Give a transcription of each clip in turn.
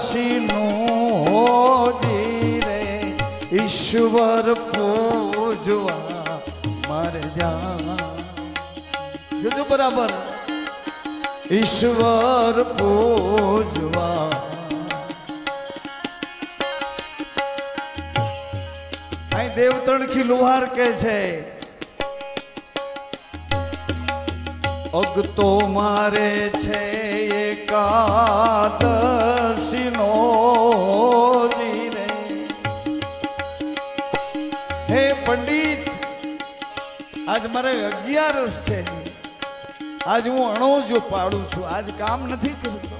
સીનો હોજી રે ઈશ્વર પૂજવા મારે જા જોજો બરાબર ઈશ્વર પૂજવા અહીં દેવતણખી લુહાર કે છે અગતો મારે છે એકાદશી નો જીરે હે પંડિત આજ મારે 11 છે આજ હું અણોજો પાડું છું આજ કામ નથી કરતો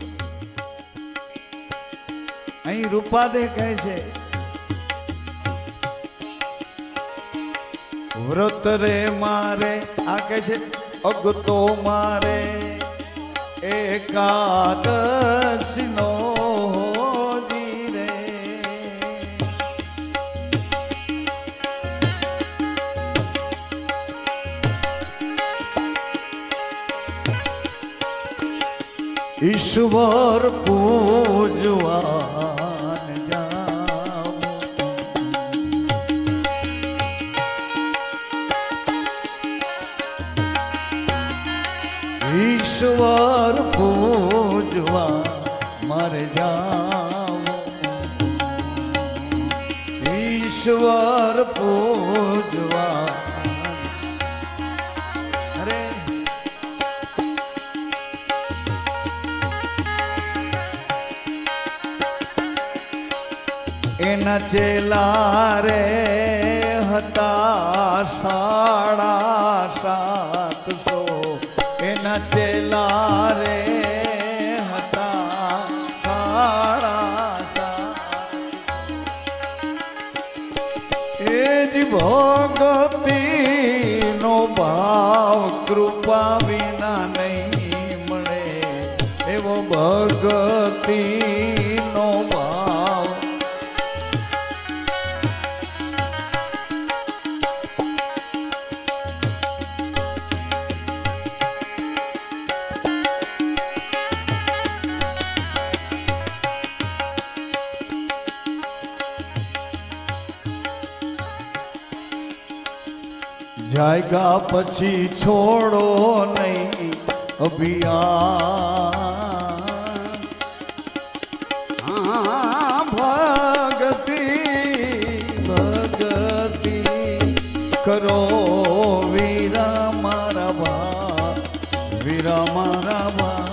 અહીં રૂપાદે કહે છે વ્રત રે મારે આ કહે છે અગતો મારે એકાદશી નો જીરે ઈશ્વર પૂજવા ઈશ્વર પૂજવા મારે જાવ ઈશ્વર પૂજવા અરે એના ચેલા રે હતા 750 એના ચેલા રે હતા 750 એ જ ભક્તિ નો ભાવ કૃપા વિના નહીં મળે એવો ભક્તિ નો ભાવ જાયગા પછી છોડો નહીં અભિયાન ભગતિ ભગતિ કરો વીરા મારા બા વીરા મારા બા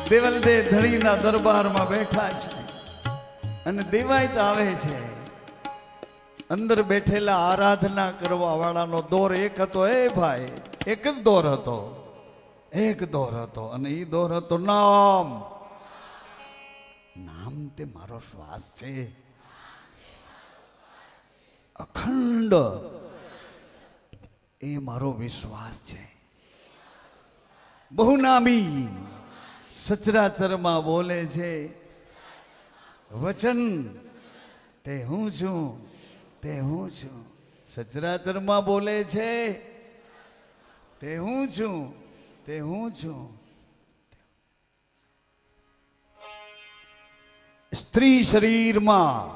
દેવલદે ધણીના દરબારમાં બેઠા છે અને દેવાયત આવે છે અંદર બેઠેલા આરાધના કરવા વાળાનો દોર એક હતો એ ભાઈ એક જ દોર હતો એક દોર હતો અને એ દોર હતો નામ નામ તે મારો શ્વાસ છે અખંડ એ મારો વિશ્વાસ છે બહુનામી સચરાચરમાં બોલે છે વચન તે હું છું તે હું છું સચરાચરમાં બોલે છે તે હું છું તે હું છું સ્ત્રી શરીરમાં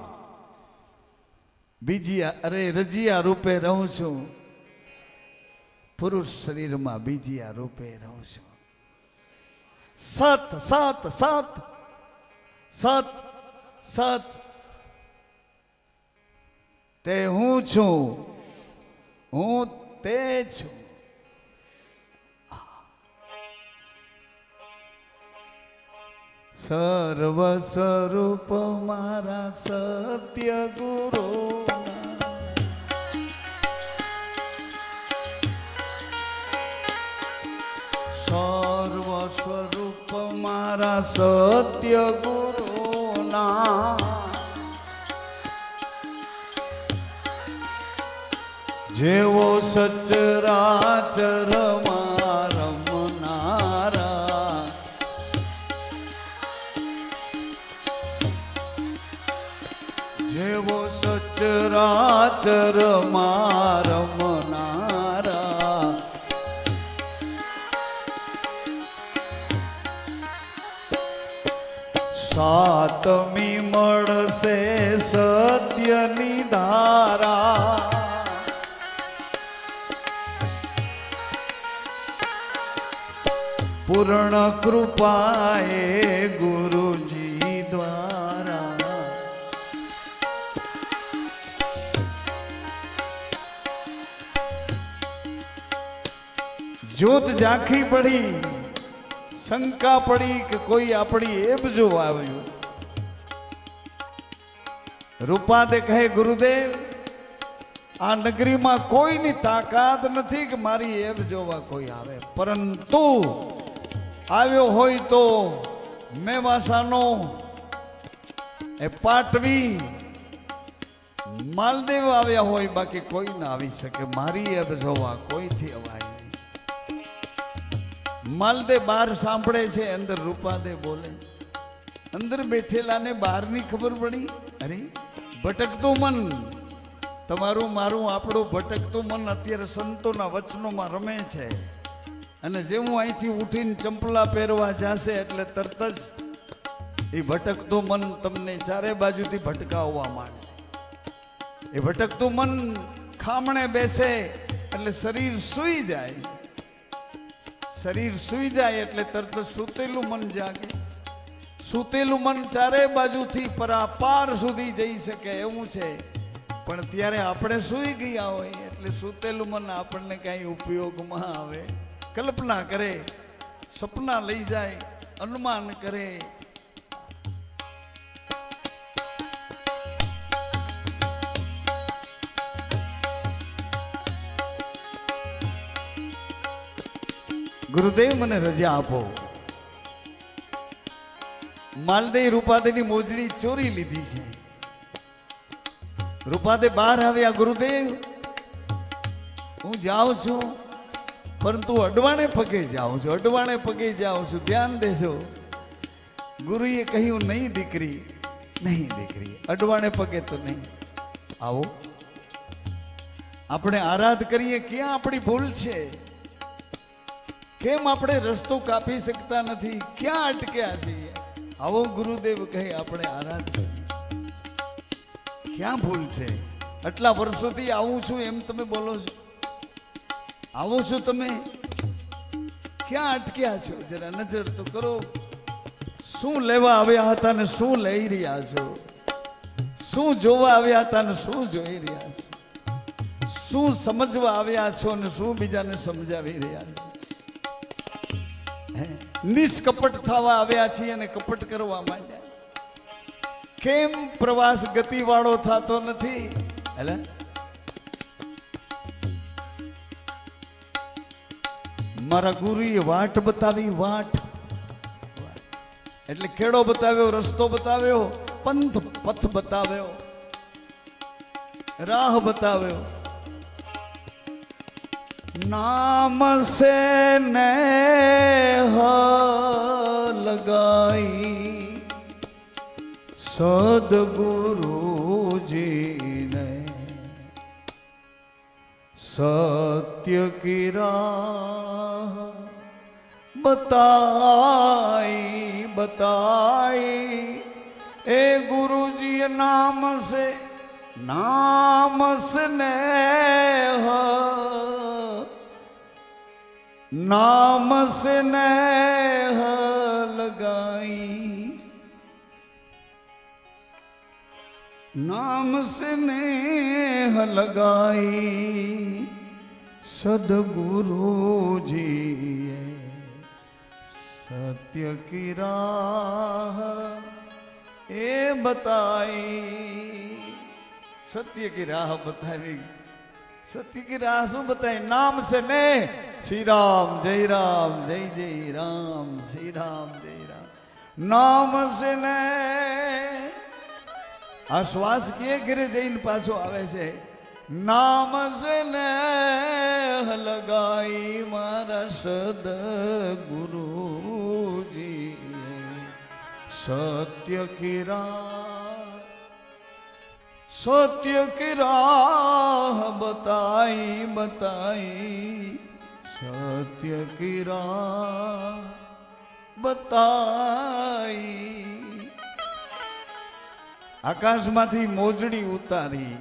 બીજી રજિયા રૂપે રહું છું પુરુષ શરીરમાં બીજી રૂપે રહું છું સત સત સત સત સત તે હું છું હું તે છું સર્વ સ્વરૂપ મારા સત્ય ગુરુ સર્વ સ્વરૂપ મારા સત્ય ગુરુ ના જેવો સચરાચર રમનારા જેવો સચરાચર રમનારા સાતમી મળશે સત્યની ધારા, પૂર્ણ કૃપાએ ગુરુજી દ્વારા. જ્યોત ઝાંખી પડી, શંકા પડી કે કોઈ આપણી એબ જો આવ્યું. રૂપાદે કહે ગુરુદેવ, આ નગરીમાં કોઈની તાકાત નથી કે મારી એબ જોવા કોઈ આવે, પરંતુ આવ્યો હોય તો મેવાસાનો એ પાટવી માલદેવ આવ્યા હોય, બાકી કોઈ ના આવી શકે. મારી એબ જોવા કોઈથી અવાય નહીં. માલદેવ બહાર સાંભળે છે, અંદર રૂપાદે બોલે. અંદર બેઠેલાને બહારની ખબર પડી, અરે ભટકતું મન, તમારું મારું આપણું ભટકતું મન અત્યારે સંતોના વચનોમાં રમે છે. અને જેવું અહીંથી ઉઠીને ચંપલા પહેરવા જશે એટલે તરત જ એ ભટકતું મન તમને ચારે બાજુથી ભટકાવવા માંડે. એ ભટકતું મન ખામણે બેસે એટલે શરીર સૂઈ જાય. શરીર સૂઈ જાય એટલે તરત સૂતેલું મન જાગે. સૂતેલું મન ચારે બાજુથી પરાપાર સુધી જઈ શકે એવું છે. પણ ત્યારે આપણે સૂઈ ગયા હોય એટલે સૂતેલું મન આપણને કાંઈ ઉપયોગમાં આવે. કલ્પના કરે, સપના લઈ જાય, અનુમાન કરે. ગુરુદેવ મને રજા આપો. માલદેવ રૂપાદેની મોજડી ચોરી લીધી છે. રૂપાદે બહાર આવ્યા, ગુરુદેવ હું જાઉં છું, પરંતુ અડવાણે પગે જાઉં છું, અડવાણે પગે જાઉં છું, ધ્યાન દેજો. ગુરુએ કહ્યું નહીં દીકરી, નહીં દીકરી, અડવાણે પગે તો નહીં. આવો આપણે આરાધ કરીએ. ક્યાં આપણી ભૂલ છે? કેમ આપણે રસ્તો કાપી શકતા નથી? ક્યાં અટક્યા છીએ? આવો ગુરુદેવ કહે આપણે આરાધ કરીએ. ક્યાં ભૂલ છે? આટલા વર્ષોથી આવું છું એમ તમે બોલો છો, આવો છો તમે, ક્યાં અટક્યા છો? જરા નજર તો કરો. શું લેવા આવ્યા હતા ને શું લઈ રહ્યા છો? શું જોવા આવ્યા હતા ને શું જોઈ રહ્યા છો? શું સમજવા આવ્યા છો ને શું બીજાને સમજાવી રહ્યા છો? નિષ્કપટ થવા આવ્યા છીએ અને કપટ કરવા માંડ્યા. કેમ પ્રવાસ ગતિવાળો થતો નથી? એટલે મારા ગુરુએ વાટ બતાવી. વાટ એટલે ખેડો બતાવ્યો, રસ્તો બતાવ્યો, પથ બતાવ્યો, રાહ બતાવ્યો. નામ સે નેહ લગાઈ સદગુરુજી ને, સત્ય की राह बताई बताई. ए गुरुजी नाम स्नेह, नाम स्नेह लगाई, नाम स्नेह लगाई सदगुरुजी सत्य की राह ए बताई. सत्य की राह बतावी. सत्य की राह शू बताई? नाम से ने श्री राम जय राम जय जय राम श्री राम जय राम. नाम से ने आ श्वास किए घरे जईने पाछो आवे छे. नाम से ने लगाई मारा सद्गुरुजी सत्य की राह, सत्य की राह बताई बताई, सत्य की राह बताई. આકાશમાંથી મોજડી ઉતારી,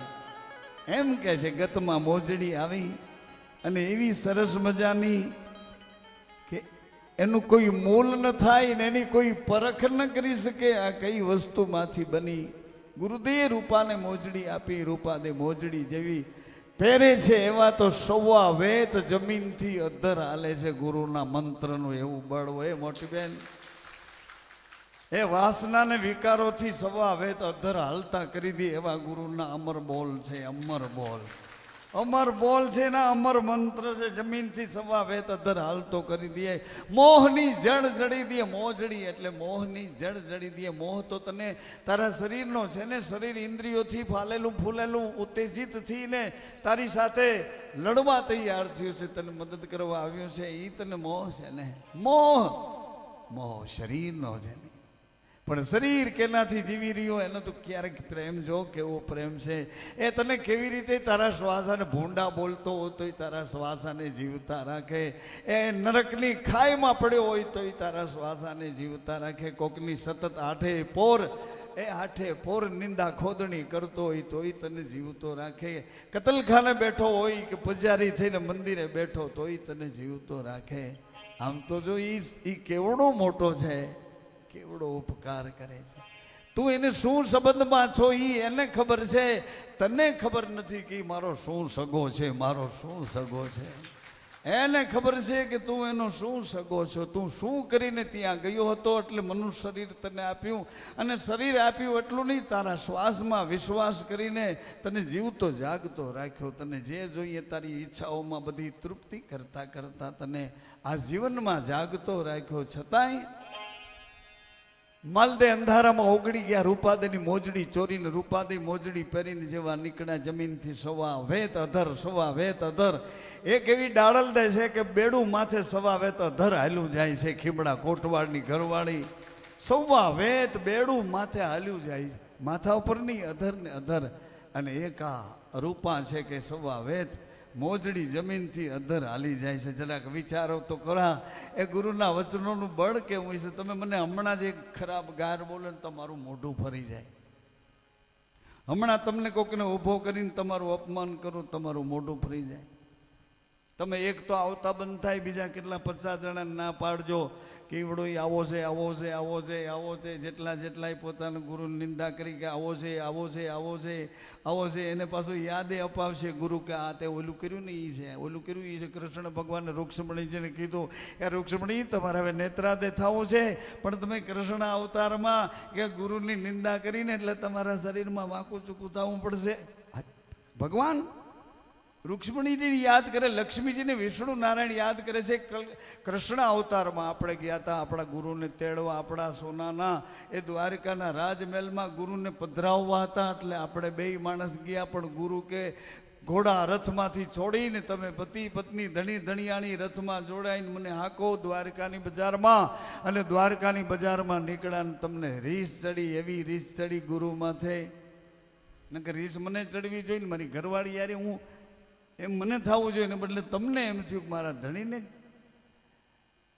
એમ કે છે ગતમાં મોજડી આવી અને એવી સરસ મજાની કે એનું કોઈ મોલ ન થાય ને એની કોઈ પરખ ન કરી શકે આ કઈ વસ્તુમાંથી બની. ગુરુદેવ રૂપાને મોજડી આપી, રૂપાદે મોજડી જેવી પહેરે છે એવા તો સવા વેત જમીનથી અધર હાલે છે. ગુરુના મંત્રનું એવું બળ હોય મોટી બેન. એ વાસના ને વિકારોથી સવા વેત અધર હાલતા કરી દે એવા ગુરુના અમર બોલ છે. અમર બોલ, અમર બોલ છે ને અમર મંત્ર છે. જમીનથી સવા વેત અધર હાલતો કરી દે. મોહની જડ જડી દે. મોજડી એટલે મોહની જડ જડી દે. મોહ તો તને તારા શરીરનો છે ને, શરીર ઇન્દ્રિયોથી ફાલેલું ફૂલેલું ઉત્તેજિત થઈને તારી સાથે લડવા તૈયાર થયું છે, તને મદદ કરવા આવ્યું છે, એ તને મોહ છે ને. મોહ મોહ શરીરનો છે ને, પણ શરીર કેનાથી જીવી રહ્યો એનો તો ક્યારેક પ્રેમ જો કેવો પ્રેમ છે. એ તને કેવી રીતે તારા શ્વાસાને ભૂંડા બોલતો હોય તોય તારા શ્વાસાને જીવતા રાખે. એ નરકની ખાઈમાં પડ્યો હોય તોય તારા શ્વાસાને જીવતા રાખે. કોકની સતત આઠે પોર નિંદા ખોદણી કરતો હોય તોય તને જીવતો રાખે. કતલખાને બેઠો હોય કે પૂજારી થઈને મંદિરે બેઠો તોય તને જીવતો રાખે. આમ તો જો ઈ કેવડો મોટો છે, કેવડો ઉપકાર કરે છે. તું એને શું સંબંધમાં છો ઈ એને ખબર છે, તને ખબર નથી કે મારો શું સગો છે, મારો શું સગો છે. એને ખબર છે કે તું એનો શું સગો છો. તું શું કરીને ત્યાં ગયો હતો એટલે મનુષ્ય શરીર તને આપ્યું, અને શરીર આપ્યું એટલું નહીં, તારા શ્વાસમાં વિશ્વાસ કરીને તને જીવતો જાગતો રાખ્યો. તને જે જોઈએ તારી ઈચ્છાઓમાં બધી તૃપ્તિ કરતા કરતા તને આ જીવનમાં જાગતો રાખ્યો. છતાંય માલદે અંધારામાં ઓગળી ગયા. રૂપાદેની મોજડી ચોરીને રૂપાદે મોજડી પહેરીને જેવા નીકળ્યા જમીનથી સવા વેત અધર, સવા વેત અધર. એક એવી ડાળલ દે છે કે બેડું માથે સવા વેત અધર હાલ્યું જાય છે. ખીમડા કોટવાડની ઘરવાળી સવા વેત બેડું માથે હાલ્યું જાય, માથા ઉપર નહીં, અધર ને અધર. અને એક આ રૂપા છે કે સવા વેત મોજડી જમીનથી અધર હાલી જાય છે. જરાક વિચારો તો ખરા એ ગુરુના વચનોનું બળ કેવું છે. તમે મને હમણાં જ એક ખરાબ ગાર બોલો ને તમારું મોઢું ફરી જાય. હમણાં તમને કોકને ઊભો કરીને તમારું અપમાન કરો, તમારું મોઢું ફરી જાય. તમે એક તો આવતા બંધ થાય, બીજા કેટલા 50 જણાને ના પાડજો કે ઈવડો આવો છે, આવો છે, આવો છે, આવો છે. જેટલાય પોતાના ગુરુની નિંદા કરી કે આવો છે, આવો છે, આવો છે, આવો છે, એને પાછું યાદે અપાવશે ગુરુ કે આ તે ઓલું કર્યું ને એ છે, ઓલું કર્યું એ છે. કૃષ્ણ ભગવાને રૂક્ષ્મણીજીને કીધું કે રૂક્ષ્મણી તમારે હવે નેત્રાદે થવું છે, પણ તમે કૃષ્ણ અવતારમાં કે ગુરુની નિંદા કરીને એટલે તમારા શરીરમાં વાંકું ચૂકું થવું પડશે. ભગવાન રૂક્ષ્મણીજીને યાદ કરે, લક્ષ્મીજીને વિષ્ણુ નારાયણ યાદ કરે છે. કૃષ્ણ અવતારમાં આપણે ગયા હતા આપણા ગુરુને તેડવા, આપણા સોનાના એ દ્વારકાના રાજમહેલમાં ગુરુને પધરાવવા હતા. એટલે આપણે 2 માણસ ગયા, પણ ગુરુ કે ઘોડા રથમાંથી છોડીને તમે પતિ પત્ની ધણી ધણિયાણી રથમાં જોડાઈને મને હાકો દ્વારકાની બજારમાં. અને દ્વારકાની બજારમાં નીકળ્યા, તમને રીસ ચડી, એવી રીસ ચડી ગુરુ માથે. નકર રીસ મને ચડવી જોઈએ ને મારી ઘરવાળી યારે હું એમ મને થવું જોઈએ ને બદલે તમને એમ થયું મારા ધણીને.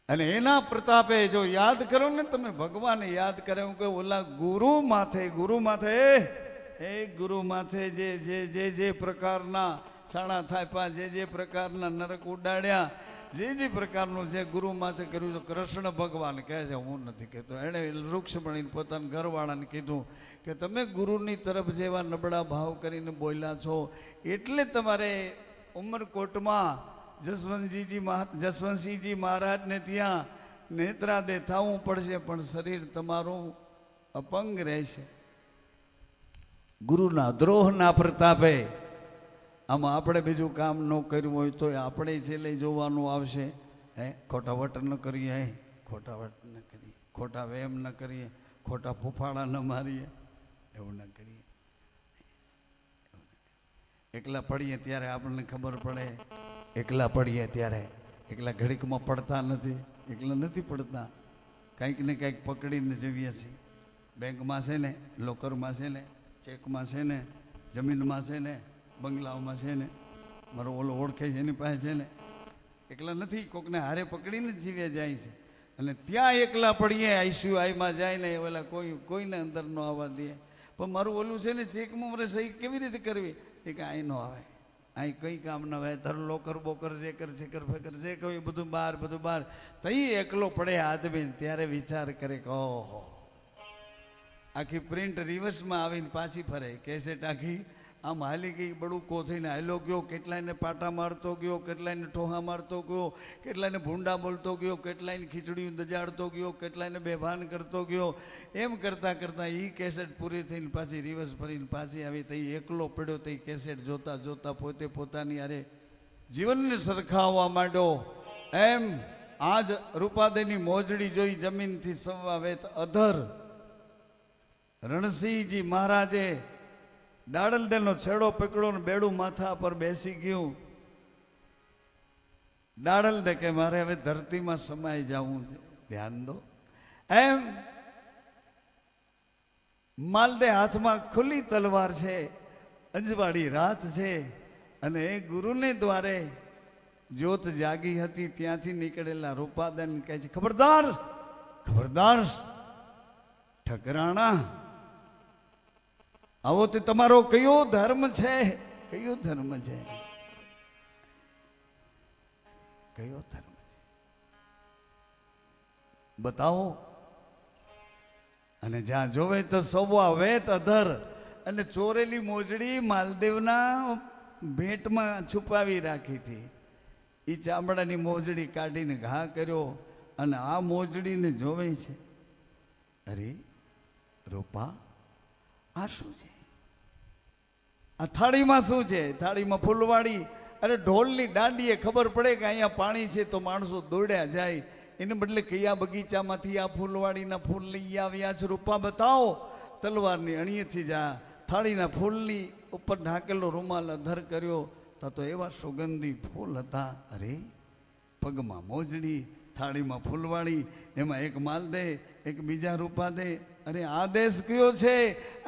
અને એના પ્રતાપે જો યાદ કરો ને તમે, ભગવાને યાદ કરે હું કે ઓલા ગુરુ માથે ગુરુ માથે જે પ્રકારના છાણા થાપ્યા, જે પ્રકારના નરક ઉડાડ્યા, જે પ્રકારનું જે ગુરુ માથે કર્યું. તો કૃષ્ણ ભગવાન કહે છે, હું નથી કહેતો, એણે રૂક્ષ્મણીને પોતાના ઘરવાળાને કીધું કે તમે ગુરુની તરફ જેવા નબળા ભાવ કરીને બોલ્યા છો એટલે તમારે ઉમરકોટમાં જસવંતસિંહજી મહારાજને ત્યાં નેત્રાદે થવું પડશે, પણ શરીર તમારું અપંગ રહેશે. ગુરુના દ્રોહના પ્રતાપે આમાં આપણે બીજું કામ ન કર્યું હોય તો આપણે છેલ્લે જોવાનું આવશે. ખોટા વટ ન કરીએ, ખોટા વટ ન કરીએ, ખોટા વેમ ન કરીએ, ખોટા ફૂફાડા ન મારીએ, એવું ન કરીએ. એકલા પડીએ ત્યારે આપણને ખબર પડે, એકલા પડીએ ત્યારે. એકલા ઘડીકમાં પડતા નથી, એકલા નથી પડતા, કંઈક ને કંઈક પકડીને જઈએ છીએ. બેંકમાં છે ને, લોકરમાં છે ને, ચેકમાં છે ને, જમીનમાં છે ને, બંગલાઓમાં છે ને, મારો ઓલો ઓળખે છે એની પાસે છે ને. એકલા નથી, કોકને હારે પકડીને જ જીવે જાય છે. અને ત્યાં એકલા પડીએ, આઈસીયુમાં જાય ને ઓલા કોઈને અંદર ન આવવા દે. પણ મારું ઓલું છે ને ચેકમાં મારે સહી કેવી રીતે કરવી એ કે અહીં ન આવે, અહીં કંઈ કામ ન આવે, ધરલો કરબો કર જે કર જે કર ફેકર જે કહ્યું બધું બહાર તઈ એકલો પડે આદમી ત્યારે વિચાર કરે કે ઓહો આખી પ્રિન્ટ રિવર્સમાં આવીને પાછી ફરે, કેસેટ આખી આમ હાલી ગઈ, બડુકો થઈને હાલો ગયો, કેટલાયને પાટા મારતો ગયો, કેટલાયને ઠોહા મારતો ગયો, કેટલાયને ભૂંડા બોલતો ગયો, કેટલાયને ખીચડીયું દજાડતો ગયો, કેટલાયને બેભાન કરતો ગયો. એમ કરતાં કરતાં એ કેસેટ પૂરી થઈને પાછી રિવર્સ ફરીને પાછી આવી તઈ એકલો પડ્યો. તઈ કેસેટ જોતા જોતા પોતે પોતાની અરે જીવનને સરખાવવા માંડ્યો. એમ આજ રૂપાદેની મોજડી જોઈ જમીનથી સવા વેત અધર રણસિંહજી મહારાજે દાડલદેનો છેડો પકડ્યો ને બેડું માથા પર બેસી ગયું. દાડલદે કે મારે હવે ધરતીમાં સમાઈ જવું છે, ધ્યાન દો. એમ માલદે હાથમાં ખુલ્લી તલવાર છે, અંજવાળી રાત છે અને એ ગુરુને દ્વારે જ્યોત જાગી હતી. ત્યાંથી નીકળેલા રૂપાદન કહે છે ખબરદાર ખબરદાર ઠકરાણા, આવો તે તમારો કયો ધર્મ છે, કયો ધર્મ છે, કયો ધર્મ છે બતાવો. અને જ્યાં જોવે તો સવા વેત અધર અને ચોરેલી મોજડી માલદેવના ભેટમાં છુપાવી રાખી હતી. એ ચામડાની મોજડી કાઢીને ઘા કર્યો અને આ મોજડીને જોવે છે. અરે રૂપા આ શું છે, આ થાળીમાં શું છે? થાળીમાં ફૂલવાળી. અરે ઢોલની દાંડીએ ખબર પડે કે અહીંયા પાણી છે તો માણસો દોડ્યા જાય, એને બદલે કયા બગીચામાંથી આ ફૂલવાળીના ફૂલ લઈ આવ્યા છે રૂપા બતાવો. તલવારની અણીએથી જા થાળીના ફૂલની ઉપર ઢાંકેલો રૂમાલ અધર કર્યો તો એવા સુગંધી ફૂલ હતા. અરે પગમાં મોજડી, થાળીમાં ફૂલવાળી, એમાં એક માલ દે એક બીજા રૂપા દે. અરે આ દેશ કયો છે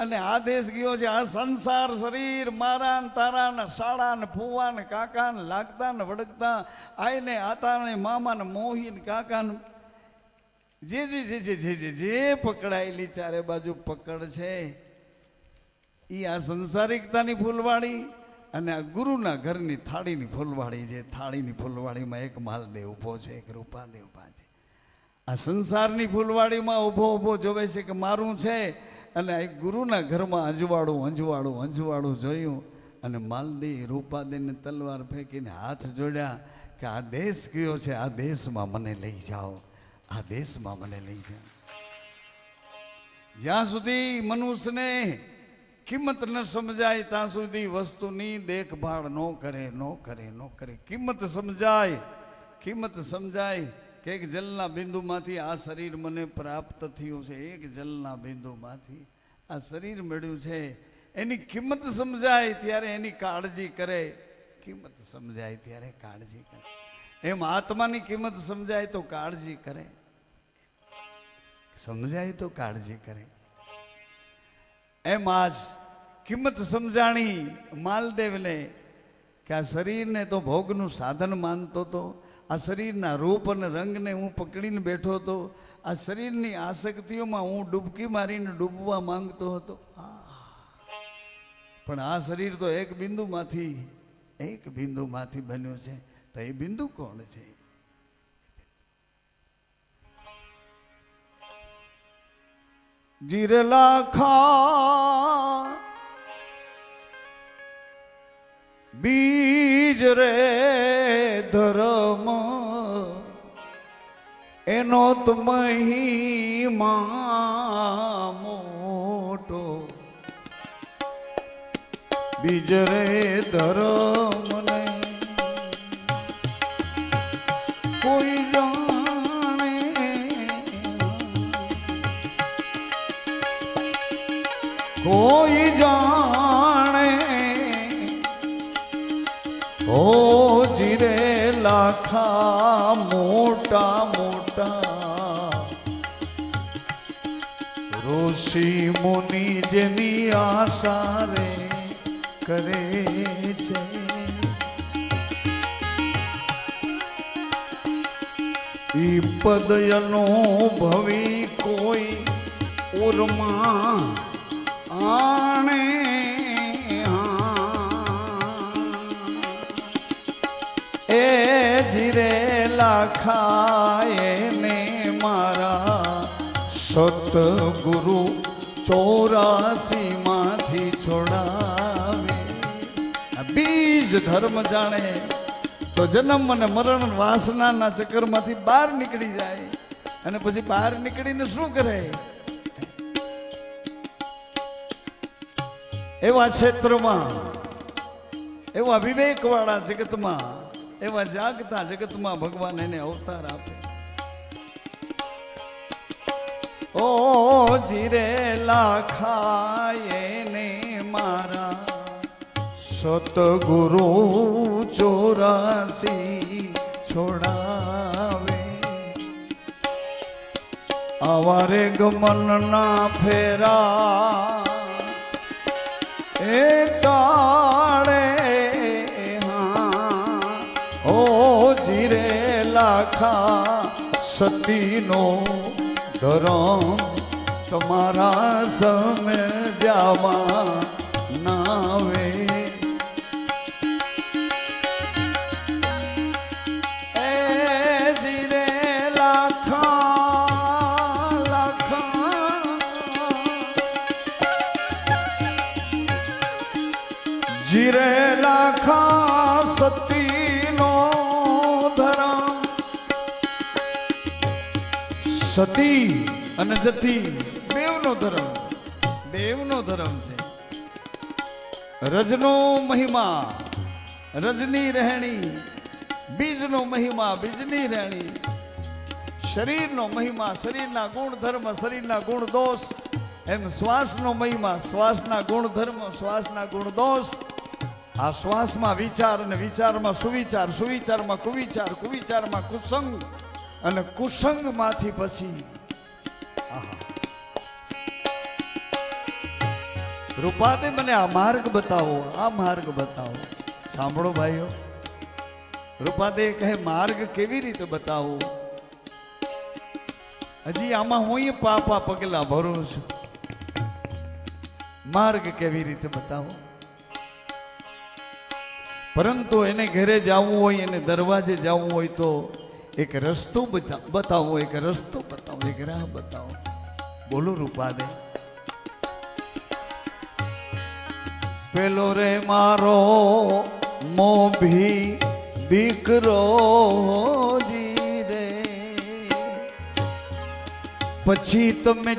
અને આ દેશ કયો છે? આ સંસાર શરીર મારા ને તારા ને શાળા ને ફૂવા ને કાકા ને લાગતા ને વડકતા આય ને આતા ને મામા ને મોહી ને કાકા ને જે જે જે જે જે જે જે પકડાયેલી ચારે બાજુ પકડ છે એ આ સંસારિકતાની ફૂલવાળી અને આ ગુરુના ઘરની થાળીની ફૂલવાળી છે. થાળીની ફૂલવાળીમાં એક માલદેવ ઊભો છે, એક રૂપાદેવ ઊભા છે. આ સંસારની ફૂલવાડીમાં ઊભો ઊભો જોવે છે કે મારું છે અને એક ગુરુના ઘરમાં અંજવાળું અંજવાળું અંજવાળું જોયું અને માલદેવ રૂપાદેવને તલવાર ફેંકીને હાથ જોડ્યા કે આ દેશ કયો છે? આ દેશમાં મને લઈ જાઓ, આ દેશમાં મને લઈ જાઓ. જ્યાં સુધી મનુષ્યને કિંમત ન સમજાય ત્યાં સુધી વસ્તુની દેખભાળ ન કરે. કિંમત સમજાય કે એક જલના બિંદુમાંથી આ શરીર મને પ્રાપ્ત થયું છે, એક જલના બિંદુમાંથી આ શરીર મળ્યું છે, એની કિંમત સમજાય ત્યારે એની કાળજી કરે. કિંમત સમજાય ત્યારે કાળજી કરે. એમ આત્માની કિંમત સમજાય તો કાળજી કરે, સમજાય તો કાળજી કરે. એમ આજ કિંમત સમજાણી માલદેવને કે આ શરીરને તો ભોગનું સાધન માનતો હતો, આ શરીરના રૂપ અને રંગને હું પકડીને બેઠો હતો, આ શરીરની આસક્તિઓમાં હું ડૂબકી મારીને ડૂબવા માંગતો હતો. પણ આ શરીર તો એક બિંદુમાંથી બન્યું છે. તો એ બિંદુ કોણ છે? જીરલાખા બીજ રે ધર્મ એનો તો મહિમા મોટો. બીજ રે ધર્મ નહીં કોઈ જાણે, કોઈ જાણે. ઓ જીરે લાખા મોટા મોટા ઋષિ મુનિ જેની આશા રે કરે છે. ઈ પદ અનુભવી કોઈ ઉર્મા આ લાખાએ ને મારા સતગુરુ 84 માંથી છોડાવે. બીજ ધર્મ જાણે તો જન્મ અને મરણ વાસનાના ચક્કરમાંથી બહાર નીકળી જાય. અને પછી બહાર નીકળીને શું કરે? એવા ક્ષેત્રમાં, એવા વિવેકવાળા જગતમાં, એવા જાગતા જગતમાં ભગવાન એને અવતાર આપે. ઓ જીરે લાખાએ ને મારા સતગુરુ 84 છોડાવે. આવારે ગમનના ફેરા એ ટાળે. હા ઓ જીરે લાખા સતીનો ધરમ તમારા સમજાવા નાવે. એ જીરે લાખા જીરે લાખા સતીનો ધરમ. સતી અને જતી બેવનો ધર્મ, બેવનો ધર્મ છે. રજનો મહિમા રજની રહેણી, બીજનો મહિમા બીજની રહેણી. શરીરનો મહિમા શરીરના ગુણ ધર્મ, શરીરના ગુણ દોષ. એમ શ્વાસનો મહિમા શ્વાસના ગુણ ધર્મ, શ્વાસના ગુણ દોષ. આ શ્વાસમાં વિચાર અને વિચારમાં સુવિચાર, સુવિચારમાં કુવિચાર, કુવિચારમાં કુસંગ અને કુસંગમાંથી પછી રૂપાદે મને આ માર્ગ બતાવો, આ માર્ગ બતાવો. સાંભળો ભાઈઓ, રૂપાદે કહે માર્ગ કેવી રીતે બતાવો? હજી આમાં હું પાપા પગલા ભરું છું. માર્ગ કેવી રીતે બતાવો? પરંતુ એને ઘરે જવું હોય, એને દરવાજે જવું હોય તો એક રસ્તો બતાવો, એક રસ્તો બતાવો, એક રાહ બતાવો. બોલો રૂપાદે. પેલો રે મારો મોભી દીકરો જી રે, પછી તમે